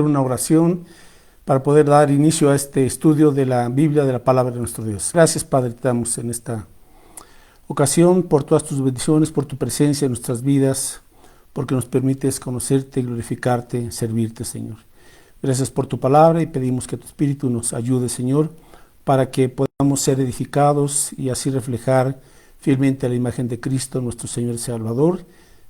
una oración para poder dar inicio a este estudio de la Biblia, de la palabra de nuestro Dios. Gracias, Padre, te damos en esta ocasión por todas tus bendiciones, por tu presencia en nuestras vidas, porque nos permites conocerte, glorificarte, servirte, Señor. Gracias por tu palabra y pedimos que tu Espíritu nos ayude, Señor, para que podamos ser edificados y así reflejar fielmente a la imagen de Cristo, nuestro Señor y Salvador,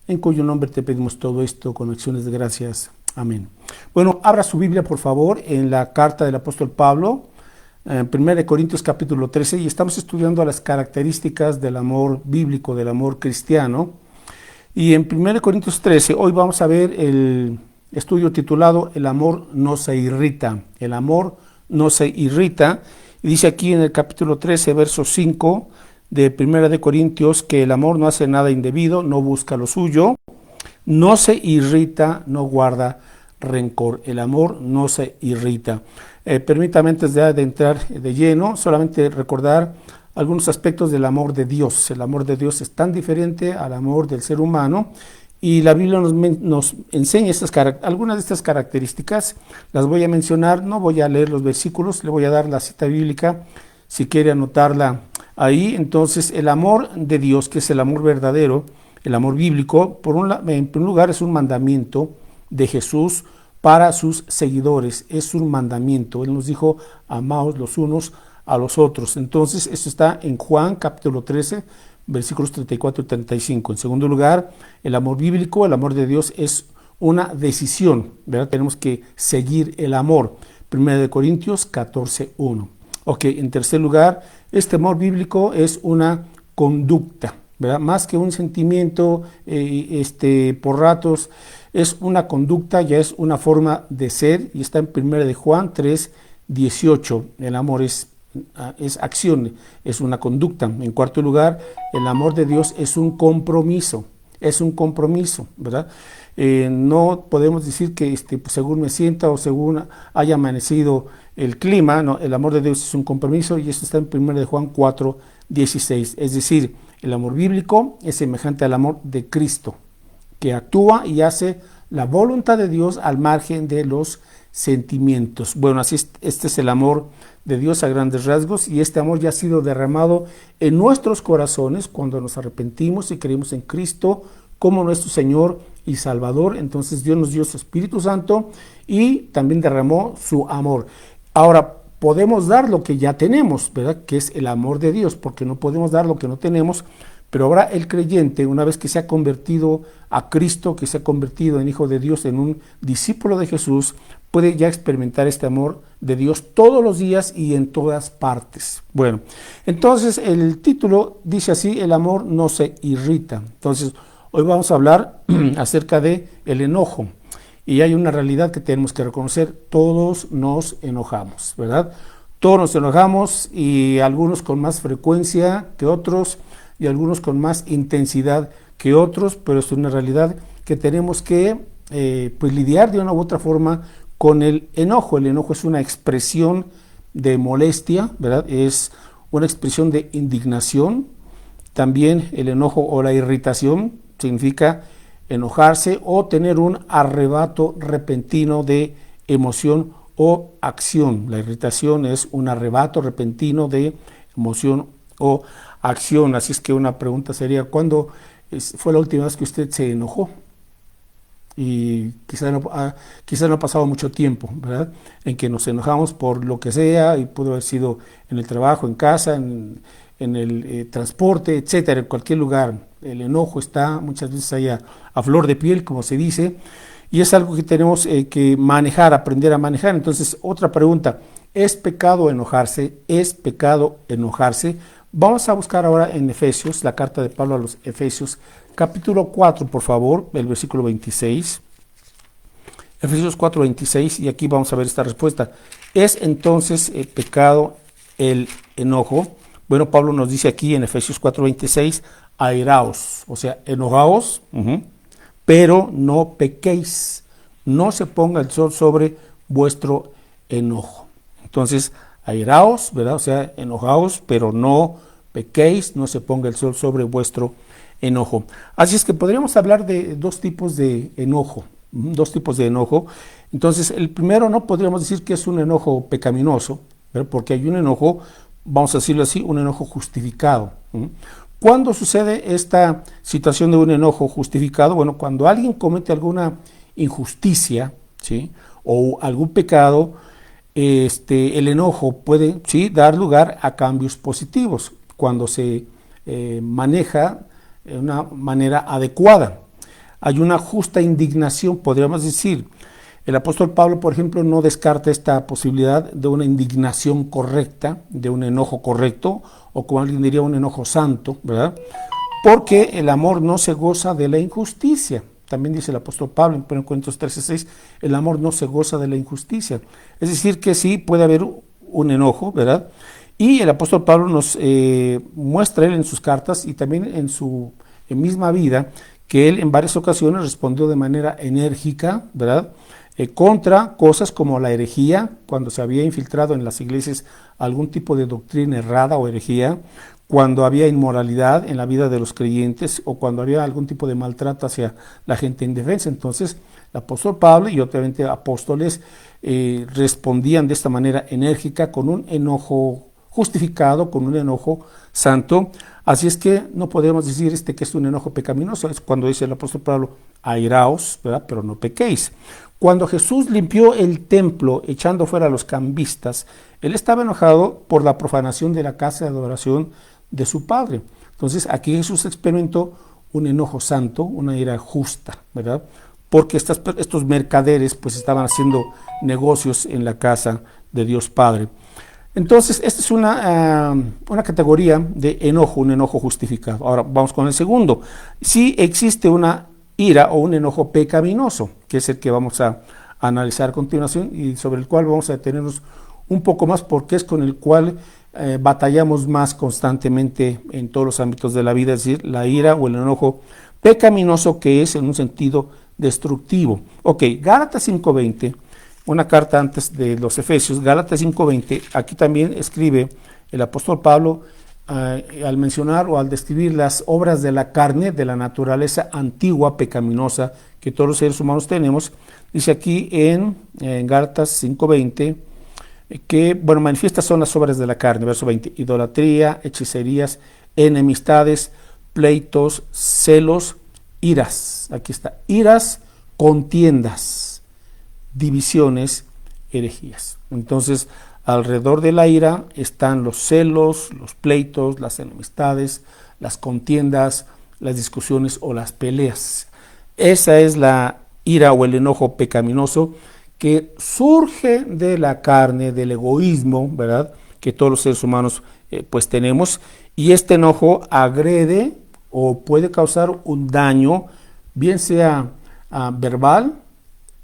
en cuyo nombre te pedimos todo esto con acciones de gracias. Amén. Bueno, abra su Biblia, por favor, en la carta del apóstol Pablo, en 1 Corintios capítulo 13, y estamos estudiando las características del amor bíblico, del amor cristiano. Y en 1 Corintios 13, hoy vamos a ver el estudio titulado El amor no se irrita. El amor no se irrita. Y dice aquí en el capítulo 13, verso 5 de 1 Corintios, que el amor no hace nada indebido, no busca lo suyo, no se irrita, no guarda rencor. El amor no se irrita. Permítame, antes de entrar de lleno, solamente recordar algunos aspectos del amor de Dios. El amor de Dios es tan diferente al amor del ser humano y la Biblia nos enseña algunas de estas características. Las voy a mencionar, no voy a leer los versículos, le voy a dar la cita bíblica si quiere anotarla ahí. Entonces, el amor de Dios, que es el amor verdadero, el amor bíblico, en primer lugar, es un mandamiento de Jesús para sus seguidores. Es un mandamiento. Él nos dijo, amaos los unos a los otros. Entonces, esto está en Juan capítulo 13, versículos 34 y 35. En segundo lugar, el amor bíblico, el amor de Dios es una decisión, ¿verdad? Tenemos que seguir el amor. 1 Corintios 14, 1. Ok, en tercer lugar, este amor bíblico es una conducta, ¿verdad? Más que un sentimiento por ratos, es una conducta, ya es una forma de ser, y está en 1 Juan 3, 18. El amor es acción, es una conducta. En cuarto lugar, el amor de Dios es un compromiso, ¿verdad? No podemos decir que según me sienta o según haya amanecido el clima, no, el amor de Dios es un compromiso, y esto está en 1 Juan 4, 16. Es decir, el amor bíblico es semejante al amor de Cristo, que actúa y hace la voluntad de Dios al margen de los sentimientos. Bueno, así este es el amor de Dios a grandes rasgos, y este amor ya ha sido derramado en nuestros corazones cuando nos arrepentimos y creemos en Cristo como nuestro Señor y Salvador. Entonces Dios nos dio su Espíritu Santo y también derramó su amor. Ahora, podemos dar lo que ya tenemos, ¿verdad? Que es el amor de Dios, porque no podemos dar lo que no tenemos. Pero ahora el creyente, una vez que se ha convertido a Cristo, que se ha convertido en hijo de Dios, en un discípulo de Jesús, puede ya experimentar este amor de Dios todos los días y en todas partes. Bueno, entonces el título dice así: el amor no se irrita. Entonces, hoy vamos a hablar acerca de el enojo. Y hay una realidad que tenemos que reconocer: todos nos enojamos, ¿verdad? Todos nos enojamos, y algunos con más frecuencia que otros, y algunos con más intensidad que otros, pero es una realidad que tenemos que lidiar de una u otra forma con el enojo. El enojo es una expresión de molestia, ¿verdad? Es una expresión de indignación. También el enojo o la irritación significa enojarse o tener un arrebato repentino de emoción o acción. La irritación es un arrebato repentino de emoción o acción. Así es que una pregunta sería: ¿cuándo fue la última vez que usted se enojó? Y quizá no ha pasado mucho tiempo, ¿verdad?, en que nos enojamos por lo que sea, y pudo haber sido en el trabajo, en casa, en el transporte, etcétera, en cualquier lugar. El enojo está muchas veces ahí a flor de piel, como se dice, y es algo que tenemos que manejar, aprender a manejar. Entonces, otra pregunta: ¿es pecado enojarse? ¿Es pecado enojarse? Vamos a buscar ahora en Efesios, la carta de Pablo a los Efesios, capítulo 4, por favor, el versículo 26. Efesios 4, 26, y aquí vamos a ver esta respuesta. ¿Es entonces pecado el enojo? Bueno, Pablo nos dice aquí en Efesios 4, 26, airaos, o sea, enojaos, pero no pequéis, no se ponga el sol sobre vuestro enojo. Entonces, airaos, ¿verdad? O sea, enojaos, pero no pequéis, no se ponga el sol sobre vuestro enojo. Así es que podríamos hablar de dos tipos de enojo, dos tipos de enojo. Entonces, el primero no podríamos decir que es un enojo pecaminoso, ¿verdad? Porque hay un enojo, vamos a decirlo así, un enojo justificado. ¿Cuándo sucede esta situación de un enojo justificado? Bueno, cuando alguien comete alguna injusticia, ¿sí?, o algún pecado, el enojo puede, sí, dar lugar a cambios positivos cuando se maneja de una manera adecuada. Hay una justa indignación, podríamos decir. El apóstol Pablo, por ejemplo, no descarta esta posibilidad de una indignación correcta, de un enojo correcto, o como alguien diría, un enojo santo, ¿verdad? Porque el amor no se goza de la injusticia. También dice el apóstol Pablo en 1 Corintios 13:6, el amor no se goza de la injusticia. Es decir, que sí puede haber un enojo, ¿verdad? Y el apóstol Pablo nos muestra él en sus cartas y también en su misma vida, que él en varias ocasiones respondió de manera enérgica, ¿verdad?, contra cosas como la herejía, cuando se había infiltrado en las iglesias algún tipo de doctrina errada o herejía, cuando había inmoralidad en la vida de los creyentes o cuando había algún tipo de maltrato hacia la gente indefensa. Entonces, el apóstol Pablo y obviamente apóstoles respondían de esta manera enérgica, con un enojo justificado, con un enojo santo. Así es que no podemos decir que es un enojo pecaminoso. Es cuando dice el apóstol Pablo, airaos, ¿verdad?, pero no pequéis. Cuando Jesús limpió el templo echando fuera a los cambistas, él estaba enojado por la profanación de la casa de adoración de su Padre. Entonces aquí Jesús experimentó un enojo santo, una ira justa, ¿verdad?, porque estos mercaderes pues estaban haciendo negocios en la casa de Dios Padre. Entonces, esta es una categoría de enojo, un enojo justificado. Ahora vamos con el segundo. Si existe una ira o un enojo pecaminoso, que es el que vamos a analizar a continuación y sobre el cual vamos a detenernos un poco más, porque es con el cual batallamos más constantemente en todos los ámbitos de la vida, es decir, la ira o el enojo pecaminoso, que es en un sentido destructivo. Ok, Gálatas 5:20, una carta antes de los Efesios, Gálatas 5:20, aquí también escribe el apóstol Pablo al mencionar o al describir las obras de la carne, de la naturaleza antigua, pecaminosa, que todos los seres humanos tenemos. Dice aquí en Gálatas 5:20 que, bueno, manifiestas son las obras de la carne, verso 20, idolatría, hechicerías, enemistades, pleitos, celos, iras, aquí está, iras, contiendas, divisiones, herejías. Entonces, alrededor de la ira están los celos, los pleitos, las enemistades, las contiendas, las discusiones o las peleas. Esa es la ira o el enojo pecaminoso que surge de la carne, del egoísmo, ¿verdad?, que todos los seres humanos pues tenemos, y este enojo agrede o puede causar un daño, bien sea verbal,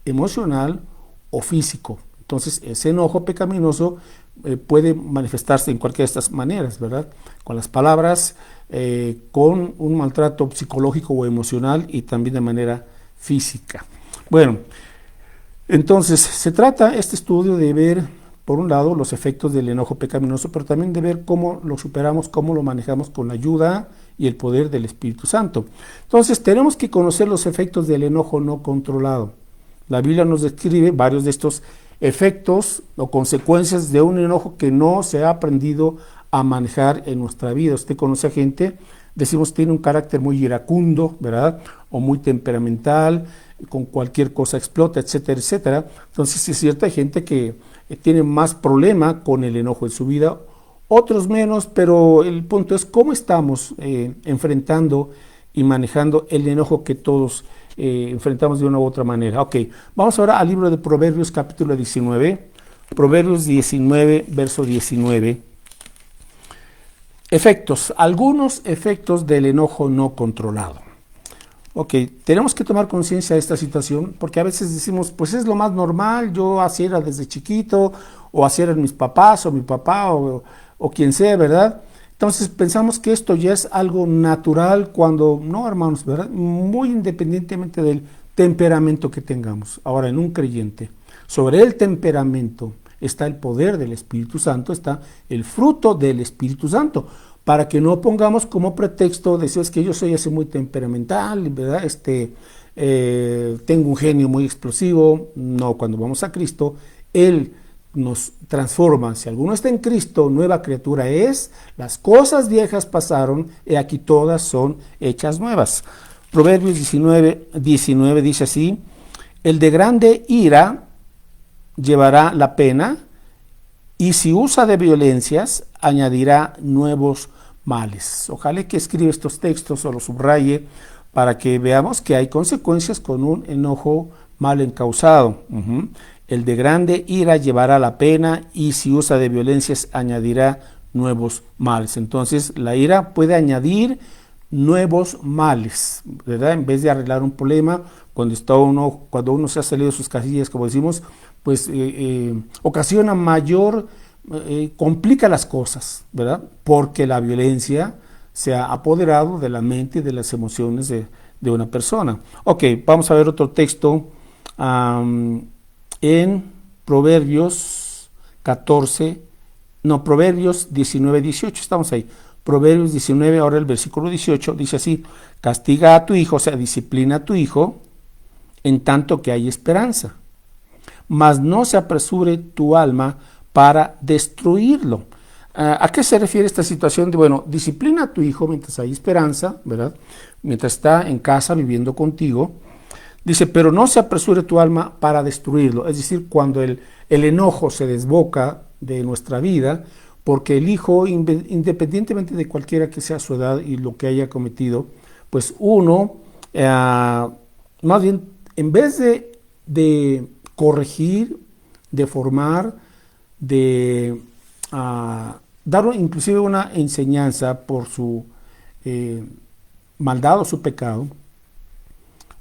emocional o físico. Entonces, ese enojo pecaminoso puede manifestarse en cualquiera de estas maneras, ¿verdad?, con las palabras, con un maltrato psicológico o emocional y también de manera física. Bueno, entonces se trata este estudio de ver, por un lado, los efectos del enojo pecaminoso, pero también de ver cómo lo superamos, cómo lo manejamos con la ayuda y el poder del Espíritu Santo. Entonces, tenemos que conocer los efectos del enojo no controlado. La Biblia nos describe varios de estos efectos o consecuencias de un enojo que no se ha aprendido a manejar en nuestra vida. Usted conoce a gente, decimos, tiene un carácter muy iracundo, ¿verdad?, o muy temperamental, con cualquier cosa explota, etcétera, etcétera. Entonces, es cierto, hay gente que tiene más problema con el enojo en su vida, otros menos, pero el punto es cómo estamos enfrentando y manejando el enojo que todos enfrentamos de una u otra manera. Ok, vamos ahora al libro de Proverbios, capítulo 19, Proverbios 19, verso 19. Efectos, algunos efectos del enojo no controlado. Ok, tenemos que tomar conciencia de esta situación, porque a veces decimos, pues es lo más normal, yo así era desde chiquito, o así eran mis papás, o mi papá, o quien sea, ¿verdad? Entonces pensamos que esto ya es algo natural, cuando no, hermanos, ¿verdad?, muy independientemente del temperamento que tengamos. Ahora, en un creyente, sobre el temperamento está el poder del Espíritu Santo, está el fruto del Espíritu Santo, para que no pongamos como pretexto decir, es que yo soy así muy temperamental, ¿verdad?, tengo un genio muy explosivo. No, cuando vamos a Cristo, Él nos transforma. Si alguno está en Cristo, nueva criatura es, las cosas viejas pasaron, y aquí todas son hechas nuevas. Proverbios 19 dice así: el de grande ira llevará la pena, y si usa de violencias, añadirá nuevos males. Ojalá que escriba estos textos o los subraye para que veamos que hay consecuencias con un enojo mal encausado. El de grande ira llevará la pena, y si usa de violencias, añadirá nuevos males. Entonces, la ira puede añadir nuevos males, ¿verdad? En vez de arreglar un problema, cuando uno se ha salido de sus casillas, como decimos, pues ocasiona mayor, complica las cosas, ¿verdad? Porque la violencia se ha apoderado de la mente y de las emociones de una persona. Ok, vamos a ver otro texto en Proverbios 19, 18, estamos ahí. Proverbios 19, ahora el versículo 18, dice así: castiga a tu hijo, o sea, disciplina a tu hijo, en tanto que hay esperanza, mas no se apresure tu alma para destruirlo. ¿A qué se refiere esta situación de, bueno, disciplina a tu hijo mientras hay esperanza, ¿verdad? Mientras está en casa viviendo contigo? Dice, pero no se apresure tu alma para destruirlo. Es decir, cuando el enojo se desboca de nuestra vida, porque el hijo, independientemente de cualquiera que sea su edad y lo que haya cometido, pues uno, más bien, en vez de corregir, de formar, de dar inclusive una enseñanza por su maldad o su pecado,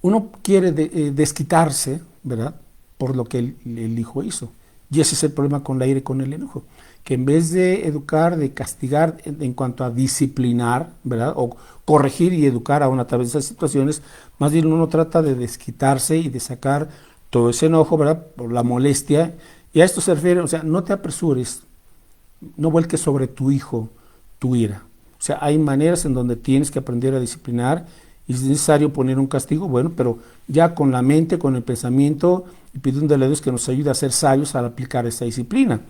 uno quiere desquitarse, ¿verdad?, por lo que el hijo hizo. Y ese es el problema con la ira y con el enojo, que en vez de educar, de castigar en cuanto a disciplinar, ¿verdad?, o corregir y educar a uno a través de esas situaciones, más bien uno trata de desquitarse y de sacar todo ese enojo, ¿verdad?, por la molestia. Y a esto se refiere, o sea, no te apresures, no vuelques sobre tu hijo tu ira. O sea, hay maneras en donde tienes que aprender a disciplinar, y si es necesario poner un castigo, bueno, pero ya con la mente, con el pensamiento, y pidiéndole a Dios que nos ayude a ser sabios al aplicar esta disciplina.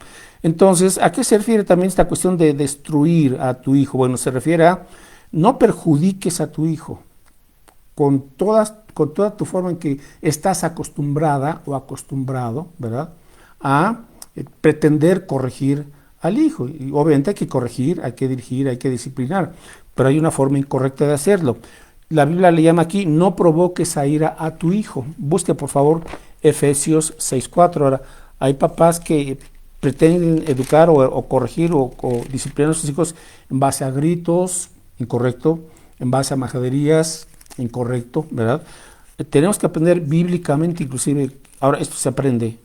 Entonces, ¿a qué se refiere también esta cuestión de destruir a tu hijo? Bueno, se refiere a no perjudiques a tu hijo con toda tu forma en que estás acostumbrada o acostumbrado, ¿verdad?, a pretender corregir al hijo. Y obviamente hay que corregir, hay que dirigir, hay que disciplinar, pero hay una forma incorrecta de hacerlo. La Biblia le llama aquí: no provoques a ira a tu hijo. Busque, por favor, Efesios 6:4. Ahora, hay papás que pretenden educar o corregir o disciplinar a sus hijos en base a gritos, incorrecto, en base a majaderías, incorrecto, ¿verdad? Tenemos que aprender bíblicamente, inclusive, ahora esto se aprende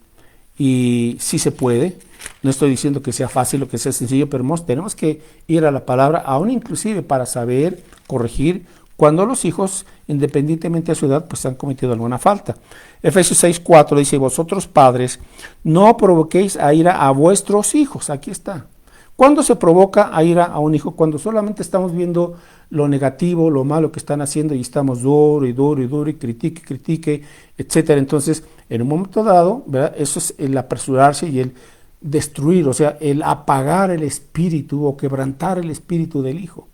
y sí se puede. No estoy diciendo que sea fácil o que sea sencillo, pero tenemos que ir a la palabra, aún inclusive para saber corregir cuando los hijos, independientemente de su edad, pues han cometido alguna falta. Efesios 6:4 dice: vosotros padres, no provoquéis a ira a vuestros hijos. Aquí está. ¿Cuándo se provoca a ira a un hijo? Cuando solamente estamos viendo lo negativo, lo malo que están haciendo, y estamos duro y duro y duro, y critique, etcétera. Entonces, en un momento dado, ¿verdad?, eso es el apresurarse y el destruir, o sea, el apagar el espíritu o quebrantar el espíritu del hijo.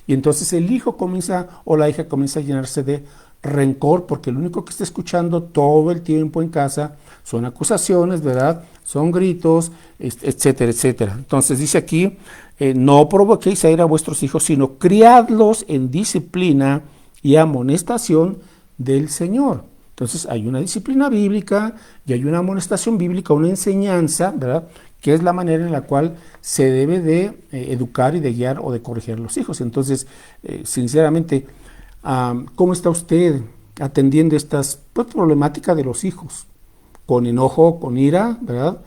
Y entonces el hijo comienza, o la hija comienza a llenarse de rencor, porque lo único que está escuchando todo el tiempo en casa son acusaciones, ¿verdad?, son gritos, etcétera, etcétera. Entonces dice aquí: no provoquéis a ira a vuestros hijos, sino criadlos en disciplina y amonestación del Señor. Entonces hay una disciplina bíblica y hay una amonestación bíblica, una enseñanza, ¿verdad?, que es la manera en la cual se debe de educar y de guiar o de corregir a los hijos. Entonces, sinceramente, ¿cómo está usted atendiendo estas problemáticas de los hijos? ¿Con enojo, con ira, ¿verdad?,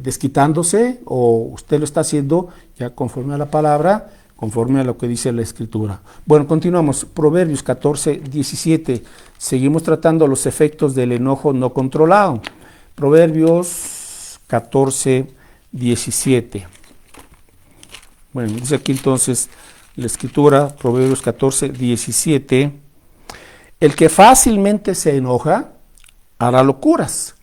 desquitándose, o usted lo está haciendo ya conforme a la palabra, conforme a lo que dice la Escritura? Bueno, continuamos. Proverbios 14:17. Seguimos tratando los efectos del enojo no controlado. Proverbios 14:17. Bueno, dice aquí entonces la Escritura, Proverbios 14:17. El que fácilmente se enoja hará locuras,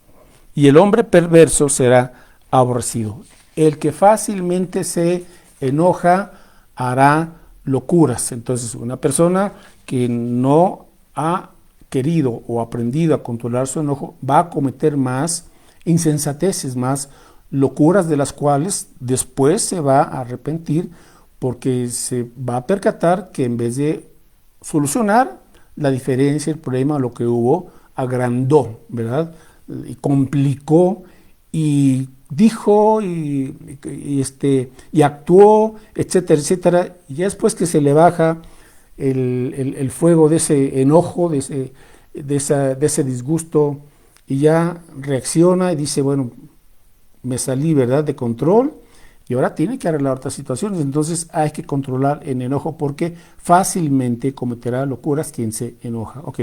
y el hombre perverso será aborrecido. El que fácilmente se enoja hará locuras. Entonces, una persona que no ha querido o aprendido a controlar su enojo va a cometer más insensateces, más locuras de las cuales después se va a arrepentir, porque se va a percatar que en vez de solucionar la diferencia, el problema, lo que hubo, agrandó, ¿verdad? Y complicó y dijo y actuó, etcétera, etcétera. Y ya después que se le baja el fuego de ese enojo, de ese disgusto, y ya reacciona y dice, bueno, me salí, ¿verdad?, de control, y ahora tiene que arreglar otras situaciones. Entonces hay que controlar el enojo, porque fácilmente cometerá locuras quien se enoja. Ok,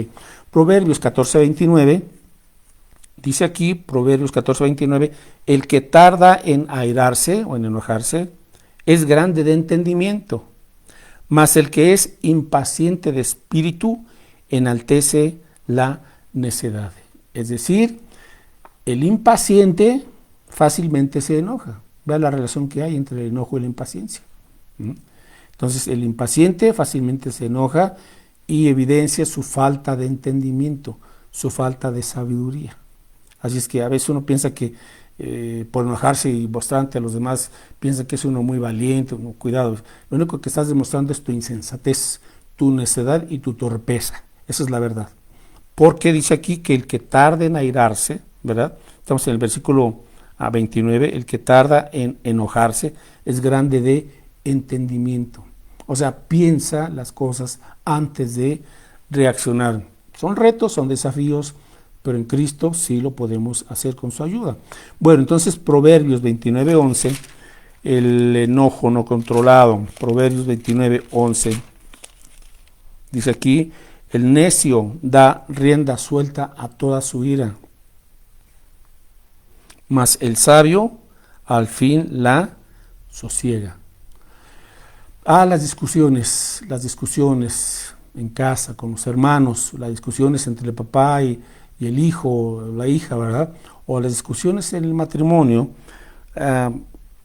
Proverbios 14:29, dice aquí, Proverbios 14:29, el que tarda en airarse o en enojarse es grande de entendimiento, mas el que es impaciente de espíritu enaltece la necedad. Es decir, el impaciente fácilmente se enoja. Vea la relación que hay entre el enojo y la impaciencia. Entonces, el impaciente fácilmente se enoja y evidencia su falta de entendimiento, su falta de sabiduría. Así es que a veces uno piensa que por enojarse y mostrar ante a los demás, piensa que es uno muy valiente. No, cuidado, lo único que estás demostrando es tu insensatez, tu necedad y tu torpeza. Esa es la verdad. Porque dice aquí que el que tarda en airarse, ¿verdad? Estamos en el versículo 29, el que tarda en enojarse es grande de entendimiento. O sea, piensa las cosas antes de reaccionar. Son retos, son desafíos, pero en Cristo sí lo podemos hacer con su ayuda. Bueno, entonces Proverbios 29:11, el enojo no controlado. Proverbios 29:11, dice aquí, el necio da rienda suelta a toda su ira, mas el sabio al fin la sosiega. Las discusiones en casa, con los hermanos, las discusiones entre el papá y el hijo, la hija, ¿verdad? O las discusiones en el matrimonio,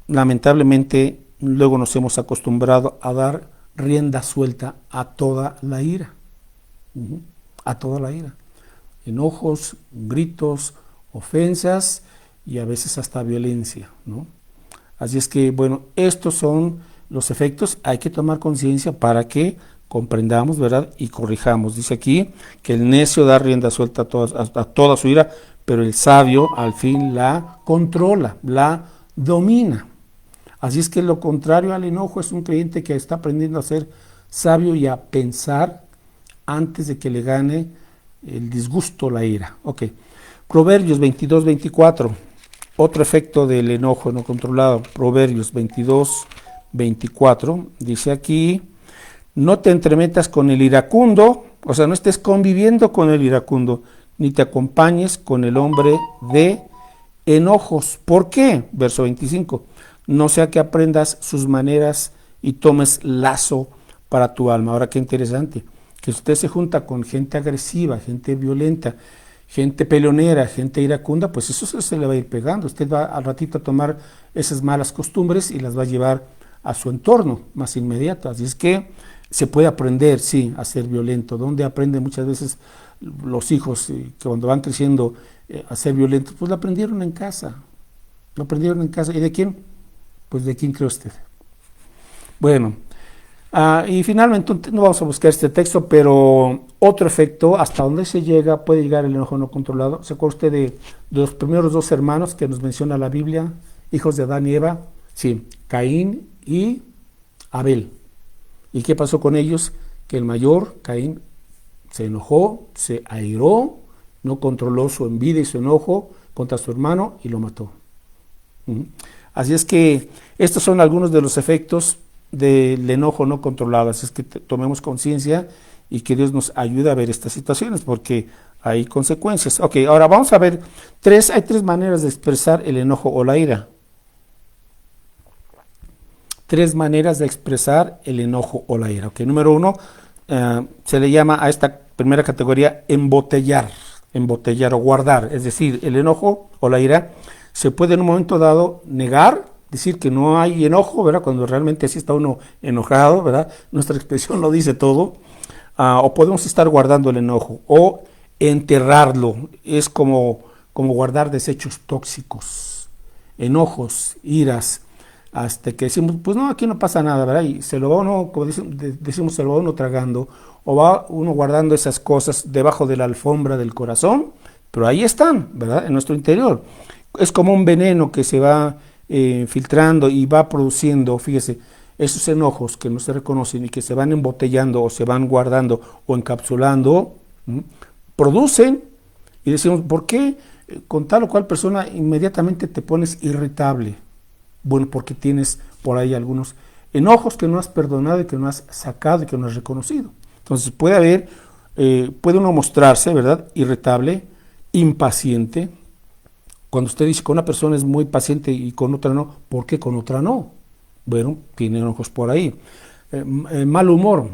lamentablemente luego nos hemos acostumbrado a dar rienda suelta a toda la ira, a toda la ira. Enojos, gritos, ofensas y a veces hasta violencia, ¿no? Así es que, bueno, estos son los efectos. Hay que tomar conciencia para que comprendamos, ¿verdad?, y corrijamos. Dice aquí que el necio da rienda suelta a toda su ira, pero el sabio al fin la controla, la domina. Así es que lo contrario al enojo es un creyente que está aprendiendo a ser sabio y a pensar antes de que le gane el disgusto, la ira. Ok, Proverbios 22:24, otro efecto del enojo no controlado. Proverbios 22:24, dice aquí, no te entremetas con el iracundo, o sea, no estés conviviendo con el iracundo, ni te acompañes con el hombre de enojos. ¿Por qué? Verso 25, no sea que aprendas sus maneras y tomes lazo para tu alma. Ahora, qué interesante, que usted se junta con gente agresiva, gente violenta, gente peleonera, gente iracunda, pues eso se le va a ir pegando. Usted va al ratito a tomar esas malas costumbres y las va a llevar a su entorno más inmediato. Así es que se puede aprender, sí, a ser violento. ¿Dónde aprenden muchas veces los hijos que cuando van creciendo a ser violentos? Pues lo aprendieron en casa. Lo aprendieron en casa. ¿Y de quién? Pues de quién cree usted. Bueno, y finalmente no vamos a buscar este texto, pero otro efecto, hasta donde se llega, puede llegar el enojo no controlado. ¿Se acuerda usted de los primeros dos hermanos que nos menciona la Biblia, hijos de Adán y Eva? Sí, Caín y Abel. ¿Y qué pasó con ellos? Que el mayor, Caín, se enojó, se airó, no controló su envidia y su enojo contra su hermano y lo mató. Así es que estos son algunos de los efectos del enojo no controlado. Así es que tomemos conciencia y que Dios nos ayude a ver estas situaciones, porque hay consecuencias. Ok, ahora vamos a ver hay tres maneras de expresar el enojo o la ira. Tres maneras de expresar el enojo o la ira. Okay, número uno, se le llama a esta Primera categoría, embotellar o guardar. Es decir, el enojo o la ira se puede en un momento dado negar, decir que no hay enojo, ¿verdad? Cuando realmente sí está uno enojado, ¿verdad? Nuestra expresión lo dice todo. O podemos estar guardando el enojo o enterrarlo. Es como guardar desechos tóxicos, enojos, iras, hasta que decimos, pues no, aquí no pasa nada, ¿verdad? Y se lo va uno, como decimos, se lo va uno tragando, o va uno guardando esas cosas debajo de la alfombra del corazón, pero ahí están, ¿verdad? En nuestro interior. Es como un veneno que se va filtrando y va produciendo, fíjese, esos enojos que no se reconocen y que se van embotellando o se van guardando o encapsulando, producen, y decimos, ¿por qué con tal o cual persona inmediatamente te pones irritable? Bueno, porque tienes por ahí algunos enojos que no has perdonado y que no has sacado y que no has reconocido. Entonces puede uno mostrarse, ¿verdad?, irritable, impaciente. Cuando usted dice que una persona es muy paciente y con otra no, ¿por qué con otra no? Bueno, tiene enojos por ahí. Mal humor.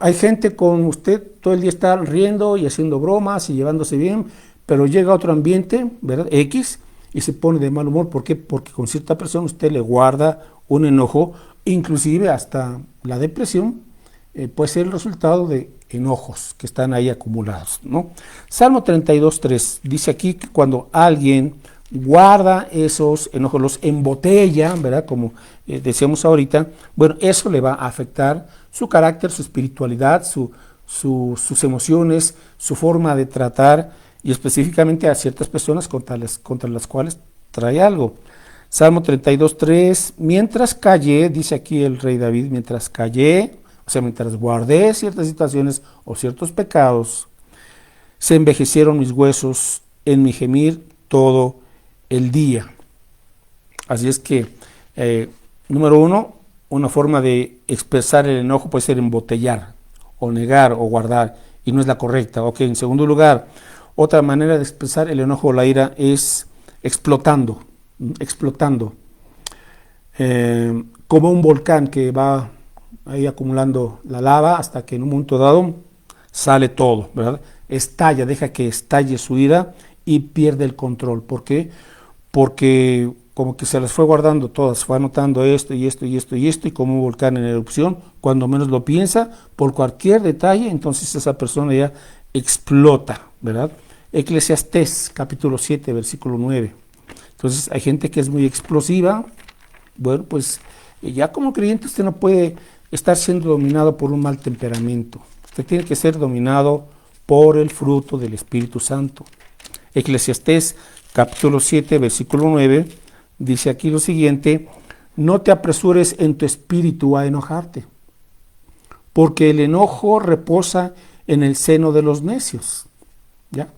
Hay gente con usted, todo el día está riendo y haciendo bromas y llevándose bien, pero llega a otro ambiente, ¿verdad?, X, y se pone de mal humor. ¿Por qué? Porque con cierta persona usted le guarda un enojo, inclusive hasta la depresión puede ser el resultado de enojos que están ahí acumulados, ¿no? Salmo 32:3 dice aquí que cuando alguien guarda esos enojos, los embotella, ¿verdad?, como decíamos ahorita, bueno, eso le va a afectar su carácter, su espiritualidad, sus emociones, su forma de tratar, y específicamente a ciertas personas contra las cuales trae algo. Salmo 32:3, mientras callé, dice aquí el rey David, mientras callé, o sea, mientras guardé ciertas situaciones o ciertos pecados, se envejecieron mis huesos en mi gemir todo el día. Así es que, número uno, una forma de expresar el enojo puede ser embotellar, o negar, o guardar, y no es la correcta. Ok, en segundo lugar, otra manera de expresar el enojo o la ira es explotando, como un volcán que va ahí acumulando la lava hasta que en un momento dado sale todo, ¿verdad? Estalla, deja que estalle su ira y pierde el control. ¿Por qué? Porque como que se las fue guardando todas, fue anotando esto y esto y esto y esto, y como un volcán en erupción, cuando menos lo piensa, por cualquier detalle, entonces esa persona ya explota, ¿verdad? Eclesiastés, capítulo 7, versículo 9. Entonces hay gente que es muy explosiva. Bueno, pues ya como creyente usted no puede estar siendo dominado por un mal temperamento. Usted tiene que ser dominado por el fruto del Espíritu Santo. Eclesiastés, capítulo 7, versículo 9, dice aquí lo siguiente: no te apresures en tu espíritu a enojarte, porque el enojo reposa en el seno de los necios. ¿Ya?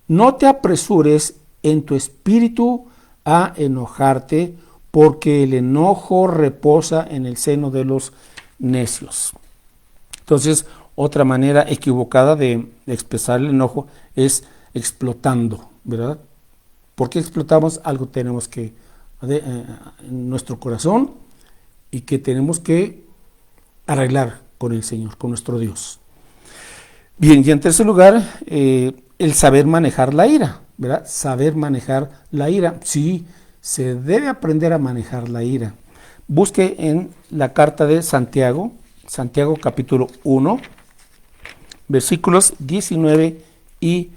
No te apresures en tu espíritu a enojarte, porque el enojo reposa en el seno de los necios. Entonces, otra manera equivocada de expresar el enojo es explotando, ¿verdad? ¿Por qué explotamos? Algo tenemos que en nuestro corazón y que tenemos que arreglar con el Señor, con nuestro Dios. Bien, y en tercer lugar, el saber manejar la ira, ¿verdad? Saber manejar la ira. Sí, se debe aprender a manejar la ira. Busque en la carta de Santiago, Santiago capítulo 1, versículos 19 y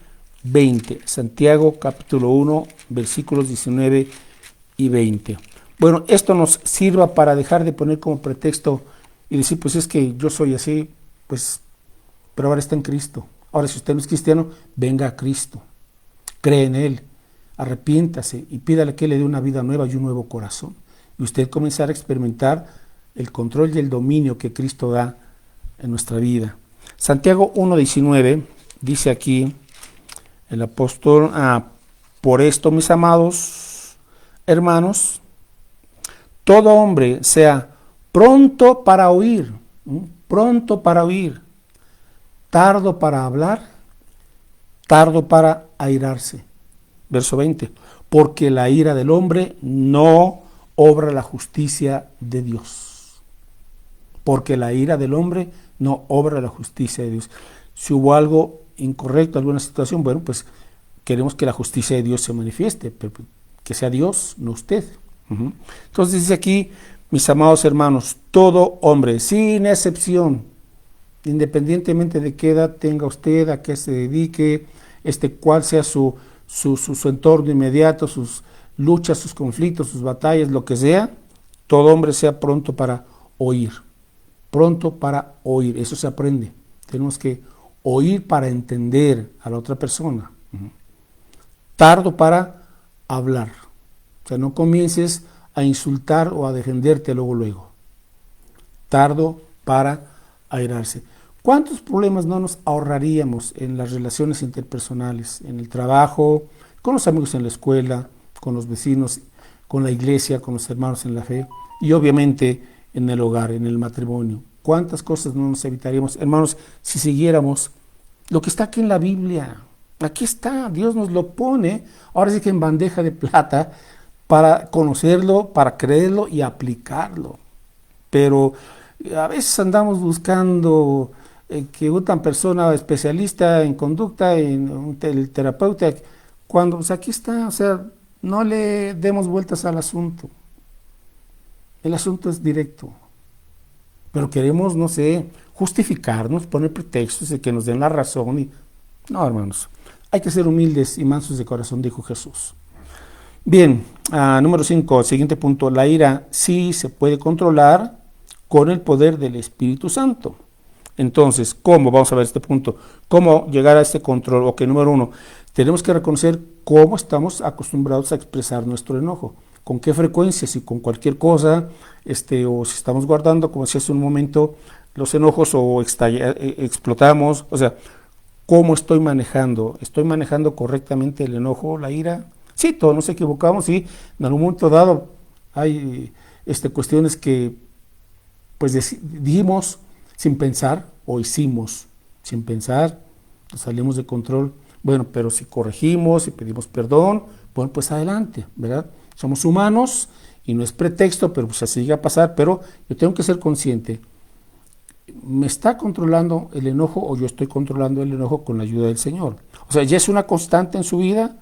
20. Santiago capítulo 1, versículos 19 y 20. Bueno, esto nos sirva para dejar de poner como pretexto y decir, pues es que yo soy así, pues, pero ahora está en Cristo. Ahora, si usted no es cristiano, venga a Cristo, cree en Él, arrepiéntase y pídale que le dé una vida nueva y un nuevo corazón. Y usted comenzará a experimentar el control y el dominio que Cristo da en nuestra vida. Santiago 1:19 dice aquí el apóstol: por esto, mis amados hermanos, todo hombre sea pronto para oír, tardo para hablar, tardo para airarse. Verso 20, porque la ira del hombre no obra la justicia de Dios. porque la ira del hombre no obra la justicia de Dios. Si hubo algo incorrecto, alguna situación, bueno, pues queremos que la justicia de Dios se manifieste, pero que sea Dios, no usted. Entonces dice aquí, mis amados hermanos, todo hombre, sin excepción, independientemente de qué edad tenga usted, a qué se dedique, cuál sea su entorno inmediato, sus luchas, sus conflictos, sus batallas, lo que sea, todo hombre sea pronto para oír. Pronto para oír, eso se aprende. Tenemos que oír para entender a la otra persona. Tardo para hablar. O sea, no comiences a insultar o a defenderte luego. Tardo para airarse. ¿Cuántos problemas no nos ahorraríamos en las relaciones interpersonales, en el trabajo, con los amigos en la escuela, con los vecinos, con la iglesia, con los hermanos en la fe y obviamente en el hogar, en el matrimonio? ¿Cuántas cosas no nos evitaríamos, hermanos, si siguiéramos lo que está aquí en la Biblia? Aquí está, Dios nos lo pone, ahora sí que en bandeja de plata, para conocerlo, para creerlo y aplicarlo. Pero a veces andamos buscando que una persona especialista en conducta, el terapeuta, cuando pues aquí está, o sea, no le demos vueltas al asunto. El asunto es directo. Pero queremos, no sé, justificarnos, poner pretextos de que nos den la razón. No, hermanos, hay que ser humildes y mansos de corazón, dijo Jesús. Bien, número 5, siguiente punto. La ira sí se puede controlar con el poder del Espíritu Santo. Entonces, ¿cómo? Vamos a ver este punto. ¿Cómo llegar a este control? Ok, número 1, tenemos que reconocer cómo estamos acostumbrados a expresar nuestro enojo. ¿Con qué frecuencia? Si con cualquier cosa, o si estamos guardando, como decía hace un momento, los enojos o explotamos. O sea, ¿cómo estoy manejando? ¿Estoy manejando correctamente el enojo, la ira? Sí, todos nos equivocamos y en algún momento dado hay cuestiones que pues dijimos sin pensar o hicimos sin pensar, nos salimos de control. Bueno, pero si corregimos y pedimos perdón, bueno, pues adelante, ¿verdad? Somos humanos y no es pretexto, pero pues así llega a pasar, pero yo tengo que ser consciente. ¿Me está controlando el enojo o yo estoy controlando el enojo con la ayuda del Señor? O sea, ¿ya es una constante en su vida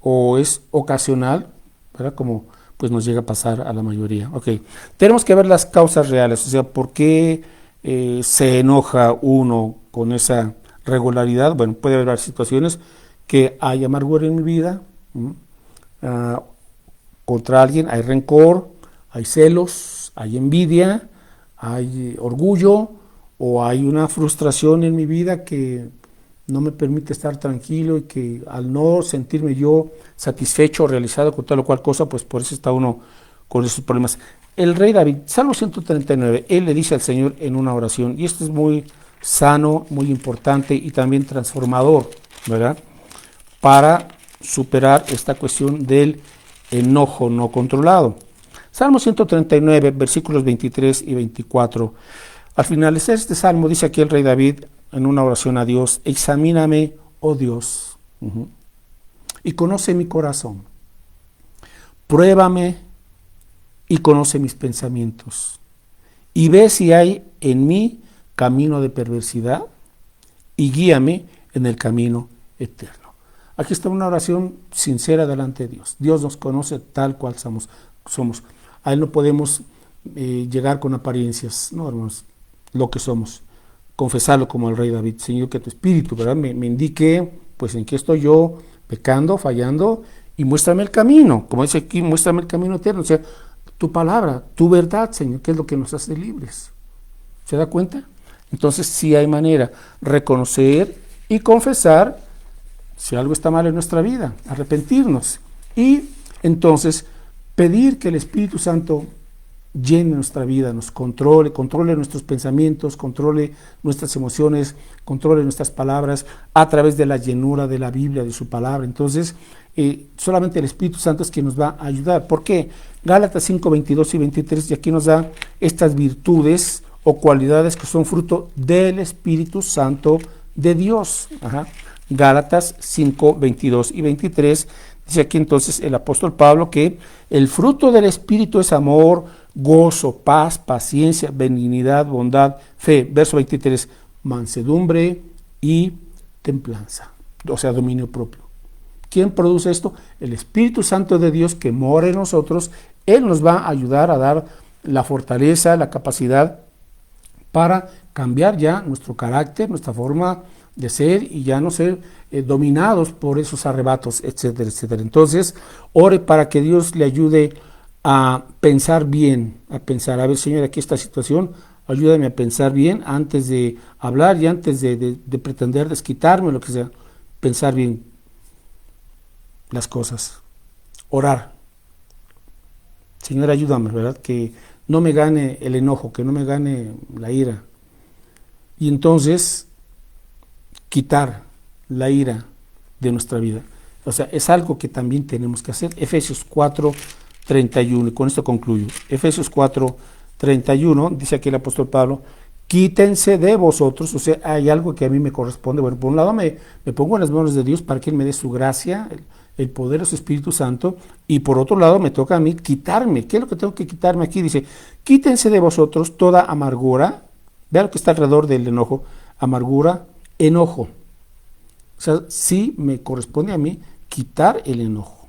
o es ocasional, ¿verdad? Como pues nos llega a pasar a la mayoría. Ok, tenemos que ver las causas reales, o sea, ¿por qué se enoja uno con esa regularidad? Bueno, puede haber situaciones que hay amargura en mi vida, contra alguien, hay rencor, hay celos, hay envidia, hay orgullo, o hay una frustración en mi vida que no me permite estar tranquilo y que al no sentirme yo satisfecho o realizado con tal o cual cosa, pues por eso está uno con esos problemas. El rey David, Salmo 139, él le dice al Señor en una oración, y esto es muy sano, muy importante y también transformador, ¿verdad? Para superar esta cuestión del enojo no controlado. Salmo 139, versículos 23 y 24. Al finalizar este salmo, dice aquí el rey David en una oración a Dios: examíname, oh Dios, y conoce mi corazón. Pruébame y conoce mis pensamientos. Y ve si hay en mí camino de perversidad y guíame en el camino eterno. Aquí está una oración sincera delante de Dios. Dios nos conoce tal cual somos. A Él no podemos llegar con apariencias, no, hermanos, lo que somos. Confesarlo como el rey David: Señor, que tu espíritu, ¿verdad?, me indique pues en qué estoy yo pecando, fallando, y muéstrame el camino, como dice aquí, muéstrame el camino eterno. O sea, tu palabra, tu verdad, Señor, que es lo que nos hace libres. ¿Se da cuenta? Entonces sí hay manera, reconocer y confesar si algo está mal en nuestra vida, arrepentirnos y entonces pedir que el Espíritu Santo llene nuestra vida, nos controle nuestros pensamientos, controle nuestras emociones, controle nuestras palabras a través de la llenura de la Biblia, de su palabra. Entonces, solamente el Espíritu Santo es quien nos va a ayudar. ¿Por qué? Gálatas 5, 22 y 23, y aquí nos da estas virtudes o cualidades que son fruto del Espíritu Santo de Dios. Gálatas 5, 22 y 23 Dice aquí entonces el apóstol Pablo que el fruto del Espíritu es amor, gozo, paz, paciencia, benignidad, bondad, fe. Verso 23, mansedumbre y templanza, o sea, dominio propio. ¿Quién produce esto? El Espíritu Santo de Dios que mora en nosotros. Él nos va a ayudar a dar la fortaleza, la capacidad para cambiar ya nuestro carácter, nuestra forma de ser y ya no ser dominados por esos arrebatos, etcétera, etcétera. Entonces, ore para que Dios le ayude a pensar bien, a pensar, a ver, Señor, aquí esta situación, ayúdame a pensar bien antes de hablar y antes de pretender desquitarme, lo que sea, pensar bien las cosas, orar. Señor, ayúdame, ¿verdad? Que no me gane el enojo, que no me gane la ira. Y entonces, quitar la ira de nuestra vida. O sea, es algo que también tenemos que hacer. Efesios 4:31, y con esto concluyo. Efesios 4:31, dice aquí el apóstol Pablo, quítense de vosotros, o sea, hay algo que a mí me corresponde. Bueno, por un lado me pongo en las manos de Dios para que Él me dé su gracia, el poder de su Espíritu Santo, y por otro lado me toca a mí quitarme. ¿Qué es lo que tengo que quitarme aquí? Dice, quítense de vosotros toda amargura, vea lo que está alrededor del enojo, amargura, enojo. O sea, sí me corresponde a mí quitar el enojo.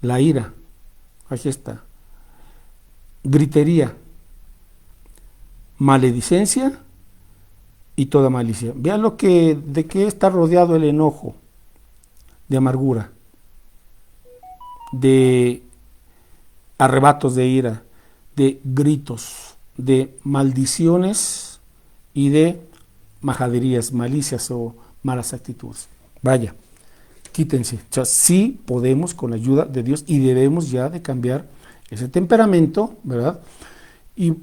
La ira, aquí está. Gritería, maledicencia y toda malicia. Vean de qué está rodeado el enojo, de amargura, de arrebatos de ira, de gritos, de maldiciones y de majaderías, malicias o malas actitudes. Vaya, quítense. O sea, sí podemos con la ayuda de Dios y debemos ya de cambiar ese temperamento, ¿verdad? Y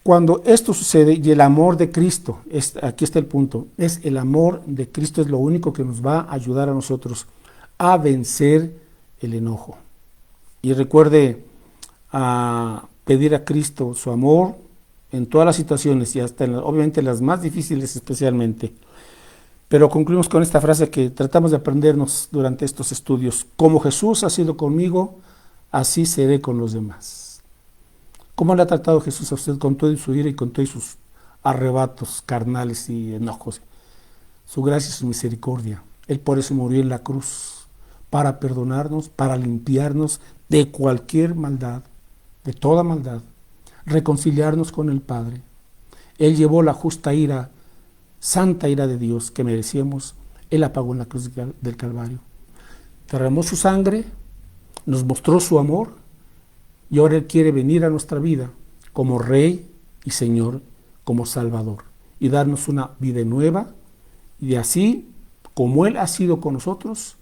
cuando esto sucede y el amor de Cristo, aquí está el punto, es el amor de Cristo es lo único que nos va a ayudar a nosotros a vencer el enojo. Y recuerde a pedir a Cristo su amor en todas las situaciones y hasta obviamente las más difíciles especialmente. Pero concluimos con esta frase que tratamos de aprendernos durante estos estudios. Como Jesús ha sido conmigo, así seré con los demás. ¿Cómo le ha tratado Jesús a usted con todo su ira y con todos sus arrebatos carnales y enojos? Su gracia y su misericordia. Él por eso murió en la cruz, para perdonarnos, para limpiarnos de cualquier maldad, de toda maldad, reconciliarnos con el Padre. Él llevó la justa ira, santa ira de Dios que merecíamos. Él la pagó en la cruz del Calvario. Derramó su sangre, nos mostró su amor y ahora Él quiere venir a nuestra vida como Rey y Señor, como Salvador y darnos una vida nueva y así, como Él ha sido con nosotros,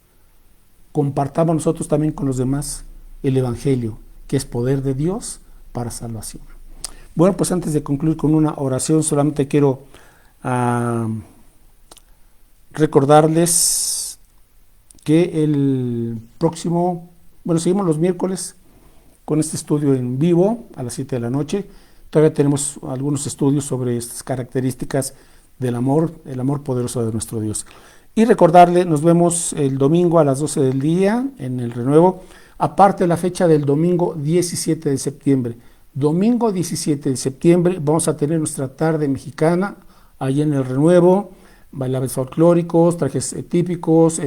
compartamos nosotros también con los demás el Evangelio, que es poder de Dios para salvación. Bueno, pues antes de concluir con una oración, solamente quiero recordarles que el próximo, seguimos los miércoles con este estudio en vivo a las 7 de la noche. Todavía tenemos algunos estudios sobre estas características del amor, el amor poderoso de nuestro Dios. Y recordarle, nos vemos el domingo a las 12 del día en el Renuevo, aparte de la fecha del domingo 17 de septiembre. Domingo 17 de septiembre vamos a tener nuestra tarde mexicana ahí en el Renuevo, bailables folclóricos, trajes típicos,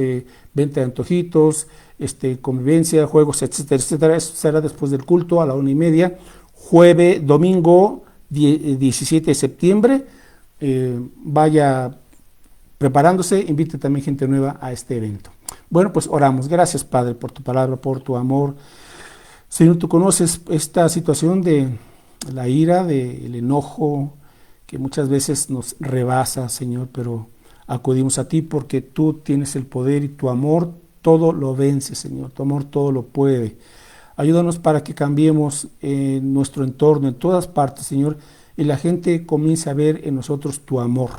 venta de antojitos, convivencia, juegos, etcétera, etcétera. Eso será después del culto a la 1:30, domingo 17 de septiembre. Vaya preparándose, invite también gente nueva a este evento. Bueno, pues oramos. Gracias, Padre, por tu palabra, por tu amor. Señor, tú conoces esta situación de la ira, del enojo, que muchas veces nos rebasa, Señor, pero acudimos a ti porque tú tienes el poder y tu amor todo lo vence, Señor. Tu amor todo lo puede. Ayúdanos para que cambiemos nuestro entorno, en todas partes, Señor, y la gente comience a ver en nosotros tu amor.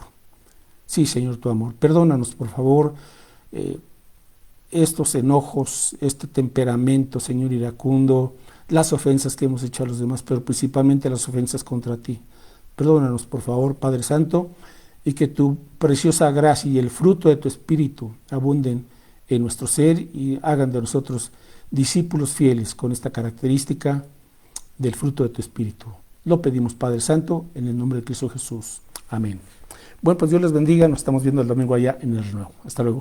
Sí, Señor, tu amor. Perdónanos, por favor, estos enojos, este temperamento, Señor, iracundo, las ofensas que hemos hecho a los demás, pero principalmente las ofensas contra ti. Perdónanos, por favor, Padre Santo, y que tu preciosa gracia y el fruto de tu Espíritu abunden en nuestro ser y hagan de nosotros discípulos fieles con esta característica del fruto de tu Espíritu. Lo pedimos, Padre Santo, en el nombre de Cristo Jesús. Amén. Bueno, pues Dios les bendiga. Nos estamos viendo el domingo allá en el Renuevo. Hasta luego.